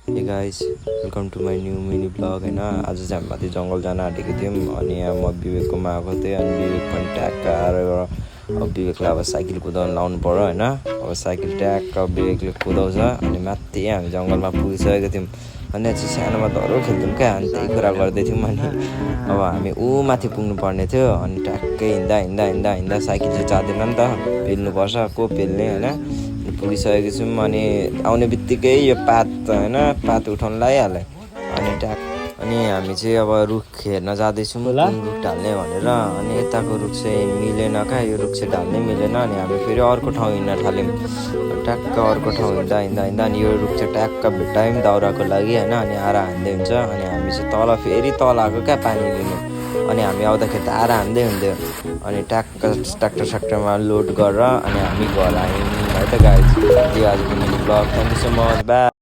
Hey guys, welcome to my new mini vlog हैन आज चाहिँ हामी माथि जंगल जान आँटेको थियौं अनि यहाँ म विवेककोमा आएको थिएँ अनि विवेक पनि ट्याक्क आएर अब विवेकलाई अब साइकल कुदाउन लाउनु पर्यो हैन अब साइकल ट्याक्क विवेकले कुदाउँछ अनि माथि हामी जंगलमा पुगिसकेको थियौं अनि चाहिँ सानोमा धरो खेल्थ्यौं क्या अनि त्यही कुरा गर्दै थियौं अनि अब हामी ऊ माथि पुग्नु पर्ने थियो अनि ट्याक्कै हिँड्दा साइकल चाहिँ जाँदैन नि त पेल्नु पर्छ को पेल्ने हैन पुगिसकेको छौँ अनि आउने बित्तिकै यो पात हैन पात उठाउन लागिहाल्यो अनि ट्याक अनि हामी चाहिँ अब रुख हेर्न जाँदैछौँ कुन रुख ढाल्ने भनेर अनि यताको रुख चाहिँ मिलेन क्या यो रुख चाहिँ ढाल्नै मिलेन अनि हामी फेरि अर्को ठाउँ हिँड्न थाल्यौँ ट्याक्क अर्को ठाउँ हिँड्दा अनि यो रुख चाहिँ ट्याक्क भेट्टायौँ दाउराको लागि हैन अनि आएर हान्दै हुन्छ अनि हामी चाहिँ तल फेरि तल आएको क्या पानी लिनु अनि हामी आउँदाखेरि त आएर हान्दै हुन्थ्यो अनि ट्याक्क ट्र्याक्टरमा लोड गरेर अनि हामी घर आयौँ है त गाइज त्यो आजको mini blog thank you so much by